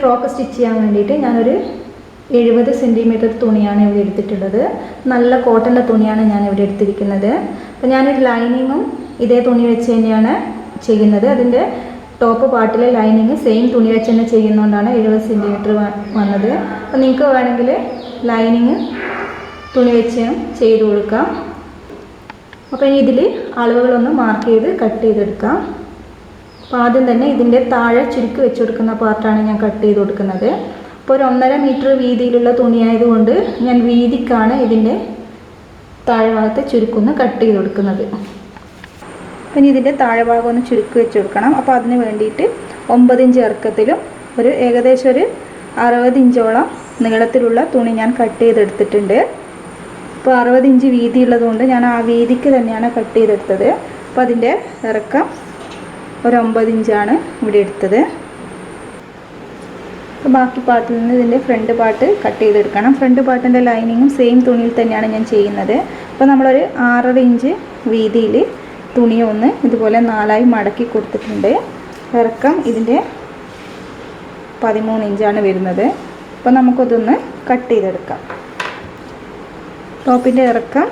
Frock stitch ചെയ്യാൻ വേണ്ടിയിട്ട് ഞാനൊരു 70 സെൻറ്റിമീറ്റർ തുണിയാണ് ഇവിടെ എടുത്തിട്ടുള്ളത്. നല്ല കോട്ടൻ്റെ തുണിയാണ് ഞാൻ ഇവിടെ എടുത്തിരിക്കുന്നത്. അപ്പോൾ ഞാനൊരു ലൈനിങ്ങും ഇതേ തുണി വെച്ച് തന്നെയാണ് ചെയ്യുന്നത്. അതിൻ്റെ ടോപ്പ് പാർട്ടിലെ ലൈനിങ് സെയിം തുണി വെച്ച് തന്നെ ചെയ്യുന്നതുകൊണ്ടാണ് 70 സെൻറ്റിമീറ്റർ വന്നത്. അപ്പോൾ നിങ്ങൾക്ക് വേണമെങ്കിൽ ലൈനിങ് തുണി വെച്ച് ചെയ്ത് കൊടുക്കാം. അപ്പോൾ ഇനി ഇതിൽ അളവുകളൊന്ന് മാർക്ക് ചെയ്ത് കട്ട് ചെയ്തെടുക്കാം. അപ്പോൾ ആദ്യം തന്നെ ഇതിൻ്റെ താഴെ ചുരുക്കി വെച്ച് കൊടുക്കുന്ന പാർട്ടാണ് ഞാൻ കട്ട് ചെയ്ത് കൊടുക്കുന്നത്. അപ്പോൾ ഒരു 1.5 മീറ്റർ വീതിയിലുള്ള തുണിയായതുകൊണ്ട് ഞാൻ വീതിക്കാണ് ഇതിൻ്റെ താഴെ ഭാഗത്ത് ചുരുക്കൊന്ന് കട്ട് ചെയ്ത് കൊടുക്കുന്നത്. പിന്നെ ഇതിൻ്റെ താഴെ ഭാഗം ഒന്ന് ചുരുക്കി വെച്ച് കൊടുക്കണം. അപ്പോൾ അതിന് വേണ്ടിയിട്ട് 9 ഇഞ്ച് ഇറക്കത്തിലും ഏകദേശം ഒരു 60 ഇഞ്ചോളം നീളത്തിലുള്ള തുണി ഞാൻ കട്ട് ചെയ്തെടുത്തിട്ടുണ്ട്. അപ്പോൾ 60 ഇഞ്ച് വീതിയുള്ളതുകൊണ്ട് ഞാൻ ആ വീതിക്ക് തന്നെയാണ് കട്ട് ചെയ്തെടുത്തത്. അപ്പോൾ അതിൻ്റെ ഇറക്കം ഒരു 9 ഇഞ്ചാണ് ഇവിടെ എടുത്തത്. അപ്പോൾ ബാക്കി പാർട്ടിൽ നിന്ന് ഇതിൻ്റെ ഫ്രണ്ട് പാർട്ട് കട്ട് ചെയ്തെടുക്കണം. ഫ്രണ്ട് പാർട്ടിൻ്റെ ലൈനിങ്ങും സെയിം തുണിയിൽ തന്നെയാണ് ഞാൻ ചെയ്യുന്നത്. അപ്പോൾ നമ്മളൊരു 6.5 ഇഞ്ച് വീതിയിൽ തുണിയൊന്ന് ഇതുപോലെ 4ആയി മടക്കി കൊടുത്തിട്ടുണ്ട്. ഇറക്കം ഇതിൻ്റെ 13 ഇഞ്ചാണ് വരുന്നത്. അപ്പോൾ നമുക്കതൊന്ന് കട്ട് ചെയ്തെടുക്കാം. ടോപ്പിൻ്റെ ഇറക്കം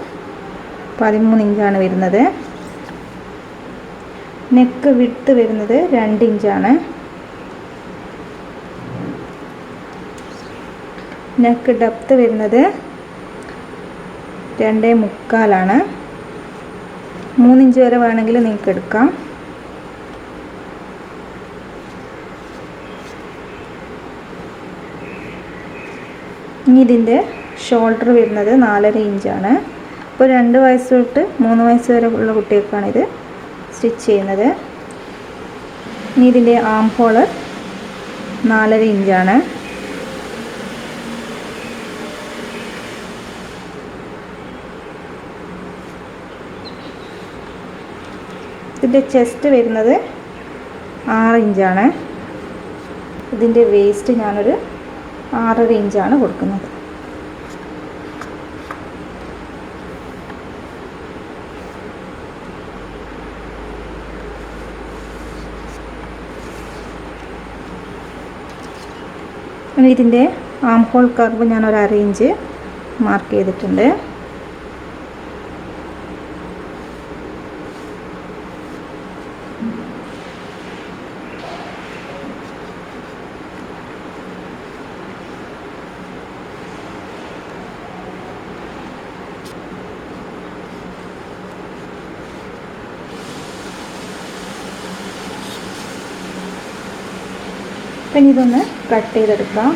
13 ഇഞ്ചാണ് വരുന്നത്. നെക്ക് വിഡ്ത്ത് വരുന്നത് 2 ഇഞ്ചാണ്. നെക്ക് ഡെപ്ത്ത് വരുന്നത് 2.25 3 ഇഞ്ച് വരെ വേണമെങ്കിൽ നിങ്ങൾക്ക് എടുക്കാം. ഇനി ഇതിൻ്റെ ഷോൾഡർ വരുന്നത് 4.5 ഇഞ്ചാണ്. അപ്പോൾ 2 വയസ്സ് തൊട്ട് 3 വയസ്സ് വരെ ഉള്ള കുട്ടികൾക്കാണ് ഇത് സ്റ്റിച്ച് ചെയ്യുന്നത്. ഇനി ഇതിൻ്റെ ആം ഹോള് 4.5 ഇഞ്ചാണ്. ഇതിൻ്റെ ചെസ്റ്റ് വരുന്നത് 6 ഇഞ്ചാണ്. ഇതിൻ്റെ വേസ്റ്റ് ഞാനൊരു 6.5 ഇഞ്ചാണ് കൊടുക്കുന്നത്. ഇനി ഇതിൻ്റെ ആം ഹോൾ കർവ് ഞാനൊരു 1/2 ഇഞ്ച് മാർക്ക് ചെയ്തിട്ടുണ്ട്. പിന്നെ ഇതൊന്ന് കട്ട് ചെയ്തെടുക്കാം.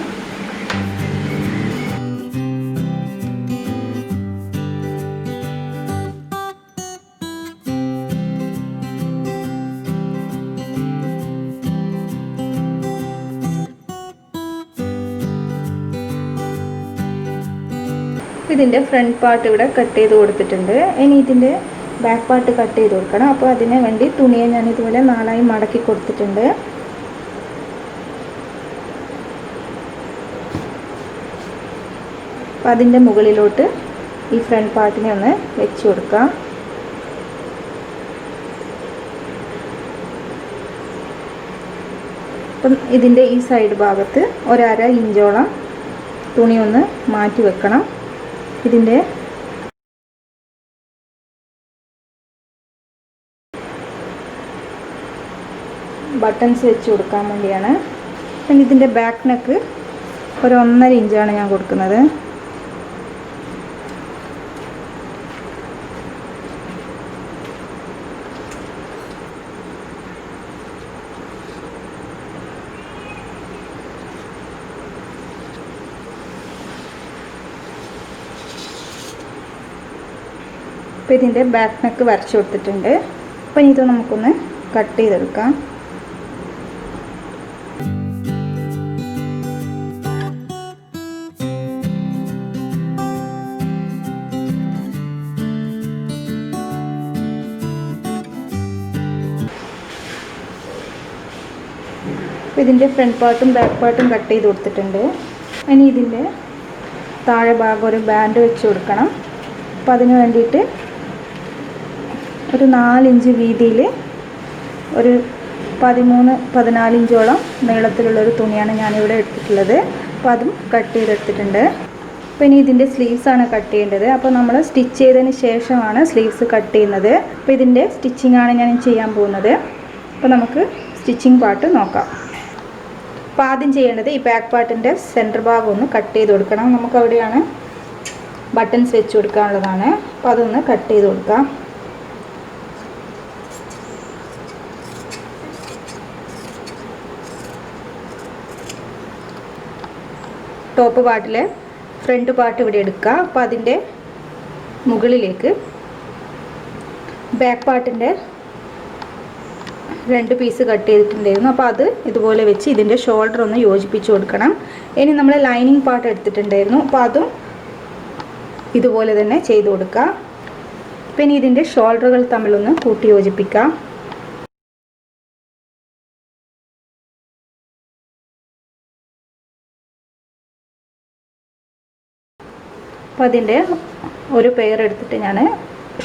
ഇതിൻ്റെ ഫ്രണ്ട് പാർട്ട് ഇവിടെ കട്ട് ചെയ്ത് കൊടുത്തിട്ടുണ്ട്. ഇനി ഇതിൻ്റെ ബാക്ക് പാർട്ട് കട്ട് ചെയ്ത് കൊടുക്കണം. അപ്പോൾ അതിന് വേണ്ടി തുണിയെ ഞാൻ ഇതുപോലെ 4ആയി മടക്കി കൊടുത്തിട്ടുണ്ട്. അപ്പോൾ അതിൻ്റെ മുകളിലോട്ട് ഈ ഫ്രണ്ട് പാർട്ടിനെ ഒന്ന് വെച്ച് കൊടുക്കാം. അപ്പം ഇതിൻ്റെ ഈ സൈഡ് ഭാഗത്ത് 1/2 ഇഞ്ചോളം തുണി ഒന്ന് മാറ്റി വെക്കണം. ഇതിൻ്റെ ബട്ടൺസ് വെച്ച് കൊടുക്കാൻ വേണ്ടിയാണ്. പിന്നെ ഇതിൻ്റെ ബാക്ക് നെക്ക് ഒരു 1.5 ഇഞ്ചാണ് ഞാൻ കൊടുക്കുന്നത്. അപ്പോൾ ഇതിൻ്റെ ബാക്ക് നെക്ക് വരച്ചു കൊടുത്തിട്ടുണ്ട്. അപ്പോൾ ഇത് നമുക്കൊന്ന് കട്ട് ചെയ്തെടുക്കാം. അപ്പോൾ ഇതിൻ്റെ ഫ്രണ്ട് പാർട്ടും ബാക്ക് പാർട്ടും കട്ട് ചെയ്ത് കൊടുത്തിട്ടുണ്ട്. ഇനി ഇതിൻ്റെ താഴെ ഭാഗം ഒരു ബാൻഡ് വെച്ച് കൊടുക്കണം. അപ്പോൾ അതിന് വേണ്ടിയിട്ട് ഒരു 4 ഇഞ്ച് വീതിയിൽ ഒരു 13-14 ഇഞ്ചോളം നീളത്തിലുള്ളൊരു തുണിയാണ് ഞാനിവിടെ എടുത്തിട്ടുള്ളത്. അപ്പോൾ അതും കട്ട് ചെയ്തെടുത്തിട്ടുണ്ട്. അപ്പോൾ ഇനി ഇതിൻ്റെ സ്ലീവ്സാണ് കട്ട് ചെയ്യേണ്ടത്. അപ്പോൾ നമ്മൾ സ്റ്റിച്ച് ചെയ്തതിന് ശേഷമാണ് സ്ലീവ്സ് കട്ട് ചെയ്യുന്നത്. അപ്പോൾ ഇതിൻ്റെ സ്റ്റിച്ചിങ്ങാണ് ഞാൻ ചെയ്യാൻ പോകുന്നത്. അപ്പോൾ നമുക്ക് സ്റ്റിച്ചിങ് പാർട്ട് നോക്കാം. അപ്പോൾ ആദ്യം ചെയ്യേണ്ടത് ഈ ബാക്ക് പാർട്ടിൻ്റെ സെൻറ്റർ ഭാഗം ഒന്ന് കട്ട് ചെയ്ത് കൊടുക്കണം. നമുക്കവിടെയാണ് ബട്ടൺസ് വെച്ച് കൊടുക്കാനുള്ളതാണ്. അപ്പോൾ അതൊന്ന് കട്ട് ചെയ്ത് കൊടുക്കാം. ടോപ്പ് പാർട്ടിലെ ഫ്രണ്ട് പാർട്ട് ഇവിടെ എടുക്കുക. അപ്പോൾ അതിൻ്റെ മുകളിലേക്ക് ബാക്ക് പാർട്ടിൻ്റെ 2 പീസ് കട്ട് ചെയ്തിട്ടുണ്ടായിരുന്നു. അപ്പോൾ അത് ഇതുപോലെ വെച്ച് ഇതിൻ്റെ ഷോൾഡർ ഒന്ന് യോജിപ്പിച്ച് കൊടുക്കണം. ഇനി നമ്മൾ ലൈനിങ് പാർട്ട് എടുത്തിട്ടുണ്ടായിരുന്നു. അപ്പോൾ അതും ഇതുപോലെ തന്നെ ചെയ്ത് കൊടുക്കുക. പിന്നെ ഇതിൻ്റെ ഷോൾഡറുകൾ തമ്മിലൊന്ന് കൂട്ടി യോജിപ്പിക്കുക. അപ്പോൾ അതിൻ്റെ ഒരു പെയർ എടുത്തിട്ട് ഞാൻ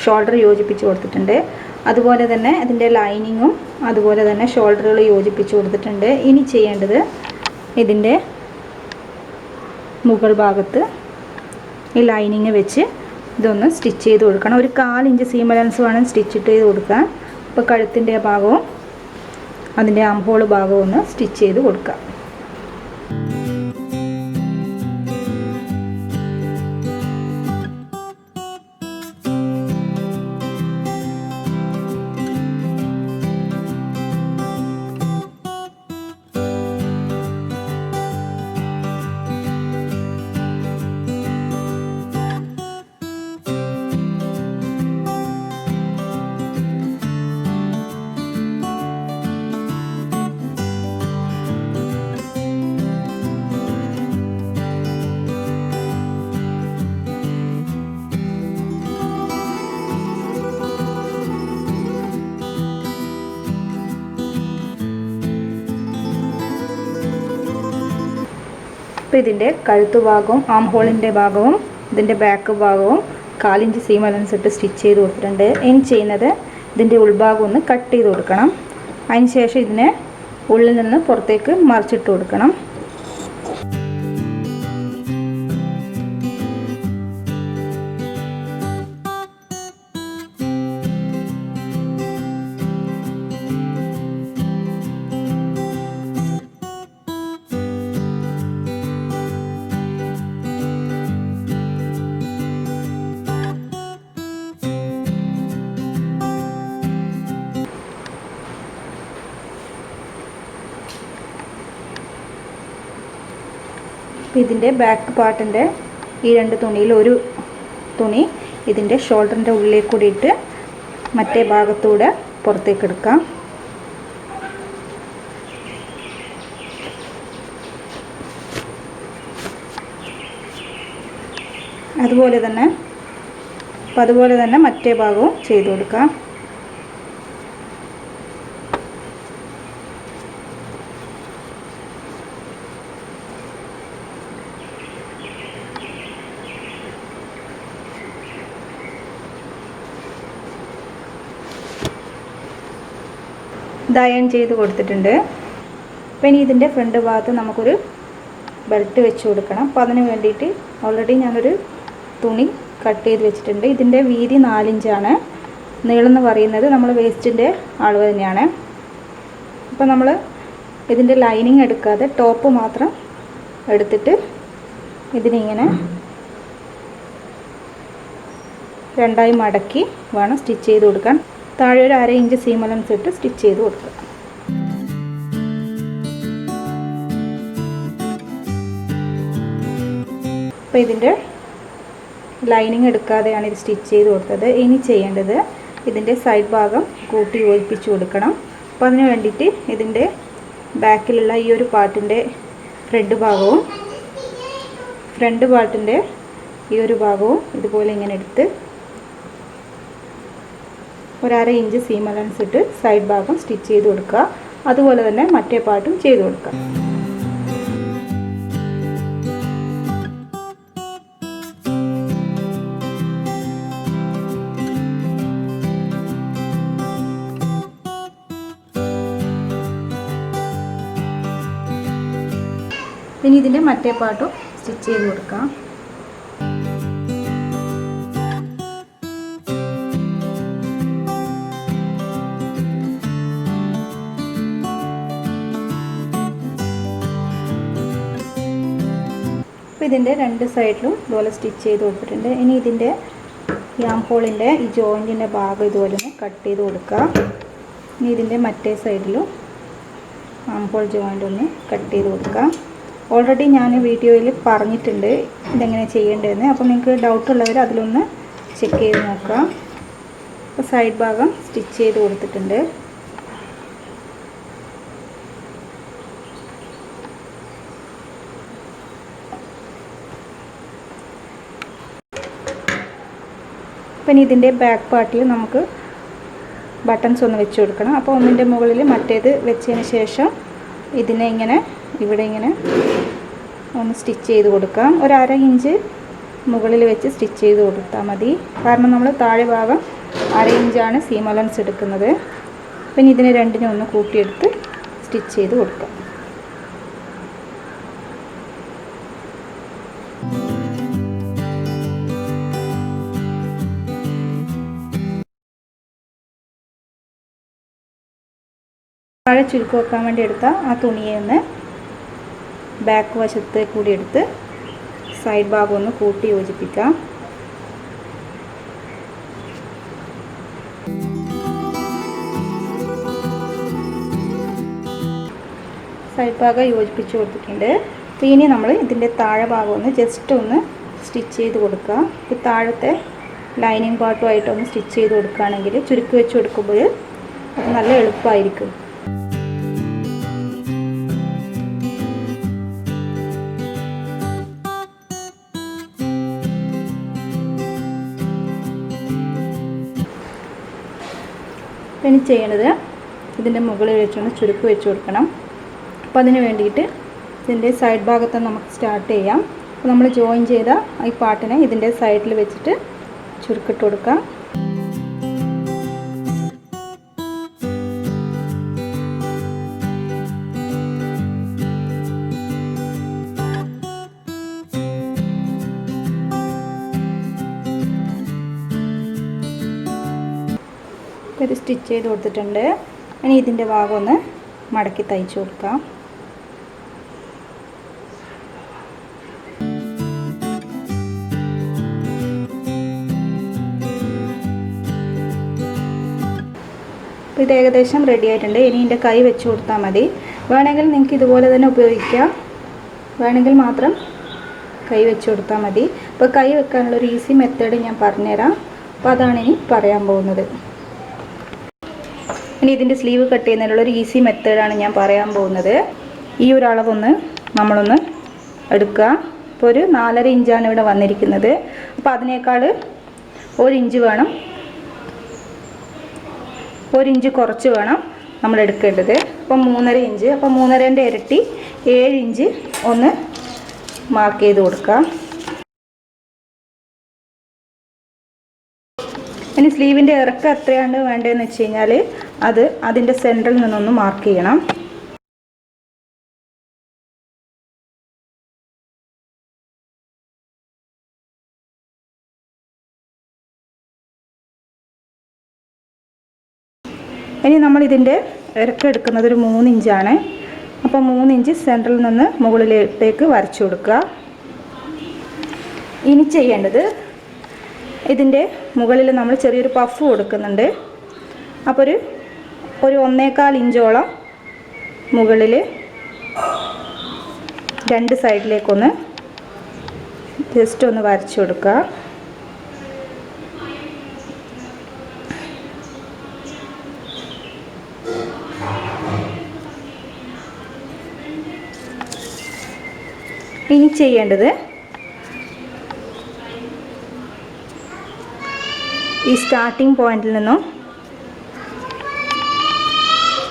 ഷോൾഡർ യോജിപ്പിച്ച് കൊടുത്തിട്ടുണ്ട്. അതുപോലെ തന്നെ അതിൻ്റെ ലൈനിങ്ങും അതുപോലെ തന്നെ ഷോൾഡറുകൾ യോജിപ്പിച്ച് കൊടുത്തിട്ടുണ്ട്. ഇനി ചെയ്യേണ്ടത് ഇതിൻ്റെ മുകൾ ഭാഗത്ത് ഈ ലൈനിങ് വെച്ച് ഇതൊന്ന് സ്റ്റിച്ച് ചെയ്ത് കൊടുക്കണം. ഒരു 1/4 ഇഞ്ച് സീം അലവൻസ് വേണം സ്റ്റിച്ച് ചെയ്ത് കൊടുക്കാൻ. അപ്പോൾ കഴുത്തിൻ്റെ ഭാഗവും അതിൻ്റെ ആം ഹോൾ ഭാഗവും ഒന്ന് സ്റ്റിച്ച് ചെയ്ത് കൊടുക്കുക. അപ്പോൾ ഇതിൻ്റെ കഴുത്ത് ഭാഗവും ആം ഹോളിൻ്റെ ഭാഗവും ഇതിൻ്റെ ബാക്ക് ഭാഗവും 1/4 ഇഞ്ച് സീം അലവൻസ് ഇട്ട് സ്റ്റിച്ച് ചെയ്ത് കൊടുത്തിട്ടുണ്ട്. ഇനി ചെയ്യുന്നത് ഇതിൻ്റെ ഉൾഭാഗം ഒന്ന് കട്ട് ചെയ്ത് കൊടുക്കണം. അതിന് ശേഷം ഇതിനെ ഉള്ളിൽ നിന്ന് പുറത്തേക്ക് മറിച്ചിട്ട് കൊടുക്കണം. ഇതിൻ്റെ ബാക്ക് പാർട്ടിൻ്റെ ഈ 2 തുണിയിൽ ഒരു തുണി ഇതിൻ്റെ ഷോൾഡറിൻ്റെ ഉള്ളിലേക്ക് കൂടി ഇട്ട് മറ്റേ ഭാഗത്തൂടെ പുറത്തേക്ക് എടുക്കാം. അതുപോലെ തന്നെ മറ്റേ ഭാഗവും ചെയ്ത് കൊടുക്കാം. ഇത് അയൺ ചെയ്ത് കൊടുത്തിട്ടുണ്ട്. അപ്പോൾ ഇനി ഇതിൻ്റെ ഫ്രണ്ട് ഭാഗത്ത് നമുക്കൊരു ബെൽറ്റ് വെച്ച് കൊടുക്കണം. അപ്പോൾ അതിന് വേണ്ടിയിട്ട് ഓൾറെഡി ഞാനൊരു തുണി കട്ട് ചെയ്ത് വെച്ചിട്ടുണ്ട്. ഇതിൻ്റെ വീതി 4 ഇഞ്ചാണ്. നീളം എന്ന് പറയുന്നത് നമ്മൾ വേസ്റ്റിൻ്റെ അളവ് തന്നെയാണ്. അപ്പോൾ നമ്മൾ ഇതിൻ്റെ ലൈനിങ് എടുക്കാതെ ടോപ്പ് മാത്രം എടുത്തിട്ട് ഇതിനിങ്ങനെ 2ആയി മടക്കി വേണം സ്റ്റിച്ച് ചെയ്ത് കൊടുക്കാൻ. താഴെ ഒരു 1/2 ഇഞ്ച് സീം അലവൻസ് ഇട്ട് സ്റ്റിച്ച് ചെയ്ത് കൊടുക്കുക. അപ്പോൾ ഇതിൻ്റെ ലൈനിങ് എടുക്കാതെയാണ് ഇത് സ്റ്റിച്ച് ചെയ്ത് കൊടുത്തത്. ഇനി ചെയ്യേണ്ടത് ഇതിൻ്റെ സൈഡ് ഭാഗം കൂട്ടി യോജിപ്പിച്ച് കൊടുക്കണം. അപ്പോൾ അതിന് വേണ്ടിയിട്ട് ഇതിൻ്റെ ബാക്കിലുള്ള ഈ ഒരു പാർട്ടിൻ്റെ ഫ്രണ്ട് പാർട്ടിൻ്റെ ഈ ഒരു ഭാഗവും ഇതുപോലെ ഇങ്ങനെ എടുത്ത് ഒരു 1/2 ഇഞ്ച് സീം അലവൻസ് ഇട്ട് സൈഡ് ഭാഗം സ്റ്റിച്ച് ചെയ്ത് കൊടുക്കുക. അതുപോലെ തന്നെ മറ്റേ പാർട്ടും ചെയ്ത് കൊടുക്കുക. ഇനി ഇതിൻ്റെ മറ്റേ പാർട്ടും സ്റ്റിച്ച് ചെയ്ത് കൊടുക്കാം. അപ്പോൾ ഇതിൻ്റെ രണ്ട് സൈഡിലും ഇതുപോലെ സ്റ്റിച്ച് ചെയ്ത് കൊടുത്തിട്ടുണ്ട്. ഇനി ഇതിൻ്റെ യാം ഹോളിൻ്റെ ഈ ജോയിൻറ്റിൻ്റെ ഭാഗം ഇതുപോലെ ഒന്ന് കട്ട് ചെയ്ത് കൊടുക്കുക. ഇനി ഇതിൻ്റെ മറ്റേ സൈഡിലും ആം ഹോൾ ജോയിൻ്റ് ഒന്ന് കട്ട് ചെയ്ത് കൊടുക്കുക. ഓൾറെഡി ഞാൻ വീഡിയോയിൽ പറഞ്ഞിട്ടുണ്ട് ഇതെങ്ങനെ ചെയ്യേണ്ടതെന്ന്. അപ്പോൾ നിങ്ങൾക്ക് ഡൗട്ടുള്ളവർ അതിലൊന്ന് ചെക്ക് ചെയ്ത് നോക്കുക. അപ്പോൾ സൈഡ് ഭാഗം സ്റ്റിച്ച് ചെയ്ത് കൊടുത്തിട്ടുണ്ട്. പിന്നെ ഇതിൻ്റെ ബാക്ക് പാർട്ടിൽ നമുക്ക് ബട്ടൺസ് ഒന്ന് വെച്ച് കൊടുക്കണം. അപ്പോൾ ഒന്നിൻ്റെ മുകളിൽ മറ്റേത് വെച്ചതിന് ശേഷം ഇതിനെ ഇങ്ങനെ ഇവിടെ ഇങ്ങനെ ഒന്ന് സ്റ്റിച്ച് ചെയ്ത് കൊടുക്കാം. ഒരു 1/2 ഇഞ്ച് മുകളിൽ വെച്ച് സ്റ്റിച്ച് ചെയ്ത് കൊടുത്താൽ മതി. കാരണം നമ്മൾ താഴെ ഭാഗം 1/2 ഇഞ്ചാണ് സീം അലവൻസ് എടുക്കുന്നത്. പിന്നെ ഇതിനെ രണ്ടിനും ഒന്ന് കൂട്ടിയെടുത്ത് സ്റ്റിച്ച് ചെയ്ത് കൊടുക്കാം. താഴെ ചുരുക്ക് വെക്കാൻ വേണ്ടി എടുത്ത ആ തുണിയെ ഒന്ന് ബാക്ക് വശത്ത് കൂടി എടുത്ത് സൈഡ് ഭാഗം ഒന്ന് കൂട്ടി യോജിപ്പിക്കാം. സൈഡ് ഭാഗം യോജിപ്പിച്ച് കൊടുത്തിട്ടുണ്ട്. അപ്പോൾ ഇനി നമ്മൾ ഇതിൻ്റെ താഴെ ഭാഗം ഒന്ന് ജസ്റ്റ് ഒന്ന് സ്റ്റിച്ച് ചെയ്ത് കൊടുക്കുക. ഈ താഴത്തെ ലൈനിങ് പാർട്ടുമായിട്ടൊന്ന് സ്റ്റിച്ച് ചെയ്ത് കൊടുക്കുകയാണെങ്കിൽ ചുരുക്ക് വെച്ച് കൊടുക്കുമ്പോൾ അത് നല്ല എളുപ്പമായിരിക്കും. ഇനി ചെയ്യേണ്ടത് ഇതിൻ്റെ മുകളിൽ വെച്ചൊന്ന് ചുരുക്ക് വെച്ച് കൊടുക്കണം. അപ്പോൾ അതിന് വേണ്ടിയിട്ട് ഇതിൻ്റെ സൈഡ് ഭാഗത്ത് നമുക്ക് സ്റ്റാർട്ട് ചെയ്യാം. അപ്പോൾ നമ്മൾ ജോയിൻ ചെയ്ത ഈ പാർട്ടിനെ ഇതിൻ്റെ സൈഡിൽ വെച്ചിട്ട് ചുരുക്കിട്ട് കൊടുക്കാം. ഇത് സ്റ്റിച്ച് ചെയ്ത് കൊടുത്തിട്ടുണ്ട്. ഇനി ഇതിൻ്റെ ഭാഗം ഒന്ന് മടക്കി തയ്ച്ചു കൊടുക്കാം. ഇത് ഏകദേശം റെഡി ആയിട്ടുണ്ട്. ഇനി ഇതിൻ്റെ കൈ വെച്ച് കൊടുത്താൽ മതി. വേണമെങ്കിൽ നിങ്ങൾക്ക് ഇതുപോലെ തന്നെ ഉപയോഗിക്കാം, വേണമെങ്കിൽ മാത്രം കൈ വെച്ച് കൊടുത്താൽ മതി. അപ്പോൾ കൈ വെക്കാനുള്ളൊരു ഈസി മെത്തേഡ് ഞാൻ പറഞ്ഞുതരാം. അപ്പോൾ അതാണ് ഇനി പറയാൻ പോകുന്നത്. ഇനി ഇതിൻ്റെ സ്ലീവ് കട്ട് ചെയ്യുന്നതിനുള്ളൊരു ഈസി മെത്തേഡാണ് ഞാൻ പറയാൻ പോകുന്നത്. ഈ ഒരു അളവൊന്ന് നമ്മളൊന്ന് എടുക്കുക. ഇപ്പോൾ ഒരു 4.5 ഇഞ്ചാണ് ഇവിടെ വന്നിരിക്കുന്നത്. അപ്പോൾ അതിനേക്കാൾ 1 ഇഞ്ച് വേണം, 1 ഇഞ്ച് കുറച്ച് വേണം നമ്മൾ എടുക്കേണ്ടത്. അപ്പോൾ 3.5 ഇഞ്ച്. അപ്പോൾ 3.5ൻ്റെ ഇരട്ടി 7 ഇഞ്ച് ഒന്ന് മാർക്ക് ചെയ്ത് കൊടുക്കുക. ഇനി സ്ലീവിൻ്റെ ഇറക്കം എത്രയാണ് വേണ്ടതെന്ന് വെച്ച് കഴിഞ്ഞാൽ അത് അതിൻ്റെ സെൻറ്ററിൽ നിന്നൊന്ന് മാർക്ക് ചെയ്യണം. ഇനി നമ്മൾ ഇതിൻ്റെ ഇറക്കം എടുക്കുന്നത് ഒരു 3 ഇഞ്ചാണ്. അപ്പോൾ 3 ഇഞ്ച് സെൻറ്ററിൽ നിന്ന് മുകളിലേക്ക് വരച്ചു കൊടുക്കുക. ഇനി ചെയ്യേണ്ടത് ഇതിൻ്റെ മുകളിൽ നമ്മൾ ചെറിയൊരു പഫ് കൊടുക്കുന്നുണ്ട്. അപ്പോൾ ഒരു 1.25 ഇഞ്ചോളം മുകളിൽ 2 സൈഡിലേക്കൊന്ന് ജസ്റ്റ് ഒന്ന് വരച്ചു കൊടുക്കുക. ഇനി ചെയ്യേണ്ടത് ഈ സ്റ്റാർട്ടിംഗ് പോയിന്റിൽ നിന്നും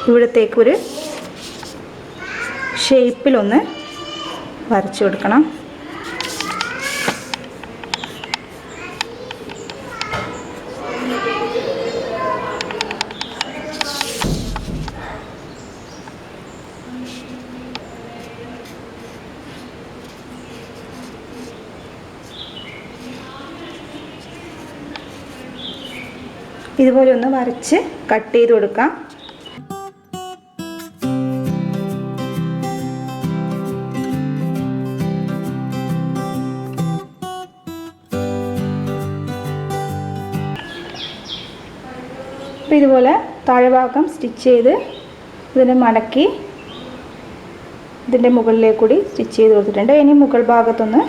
ഇവിടത്തേക്കൊരു ഷേപ്പിലൊന്ന് വരച്ചു കൊടുക്കണം. ഇതുപോലെ ഒന്ന് വരച്ച് കട്ട് ചെയ്ത് കൊടുക്കാം. അപ്പോൾ ഇതുപോലെ താഴ്ഭാഗം സ്റ്റിച്ച് ചെയ്ത് ഇതിനെ മടക്കി ഇതിൻ്റെ മുകളിലേക്ക് കൂടി സ്റ്റിച്ച് ചെയ്ത് കൊടുത്തിട്ടുണ്ട്. ഇനി മുകൾ ഭാഗത്തൊന്ന്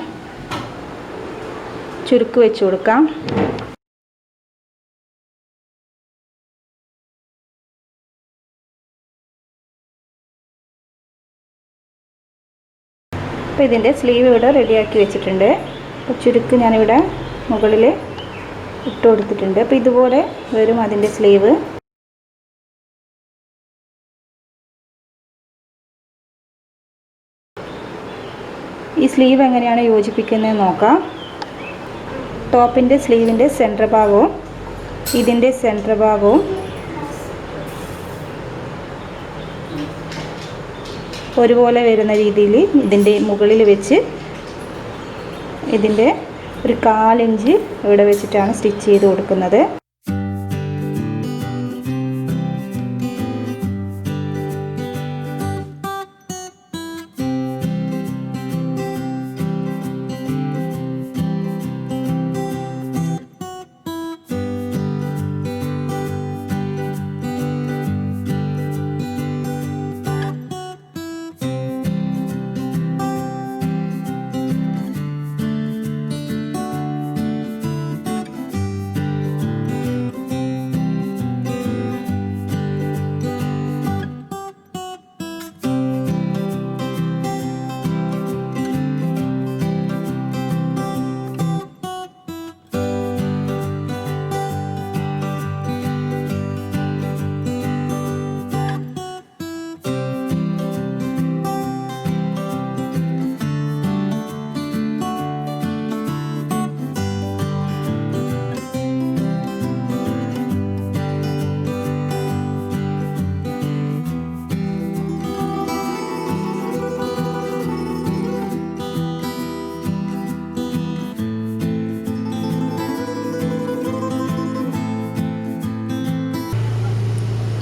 ചുരുക്ക് വെച്ച് കൊടുക്കാം. അപ്പോൾ ഇതിൻ്റെ സ്ലീവ് ഇവിടെ റെഡിയാക്കി വെച്ചിട്ടുണ്ട്. അപ്പോൾ ചുരുക്ക് ഞാനിവിടെ മുകളിൽ ഇട്ട് കൊടുത്തിട്ടുണ്ട്. അപ്പോൾ ഇതുപോലെ വരും അതിൻ്റെ സ്ലീവ്. ഈ സ്ലീവ് എങ്ങനെയാണ് യോജിപ്പിക്കുന്നത് നോക്കാം. ടോപ്പിൻ്റെ സ്ലീവിൻ്റെ സെൻറ്റർ ഭാഗവും ഇതിൻ്റെ സെൻറ്റർ ഭാഗവും ഒരുപോലെ വരുന്ന രീതിയിൽ ഇതിൻ്റെ മുകളിൽ വെച്ച് ഇതിൻ്റെ ഒരു 1/4 ഇഞ്ച് ഇവിടെ വെച്ചിട്ടാണ് സ്റ്റിച്ച് ചെയ്ത് കൊടുക്കുന്നത്.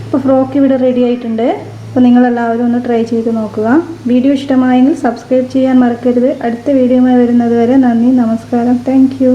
അപ്പോൾ ഫ്രോക്ക് ഇവിടെ റെഡി ആയിട്ടുണ്ട്. അപ്പോൾ നിങ്ങളെല്ലാവരും ഒന്ന് ട്രൈ ചെയ്ത് നോക്കുക. വീഡിയോ ഇഷ്ടമായെങ്കിൽ സബ്സ്ക്രൈബ് ചെയ്യാൻ മറക്കരുത്. അടുത്ത വീഡിയോയുമായി വരുന്നത് വരെ നന്ദി, നമസ്കാരം, താങ്ക് യു.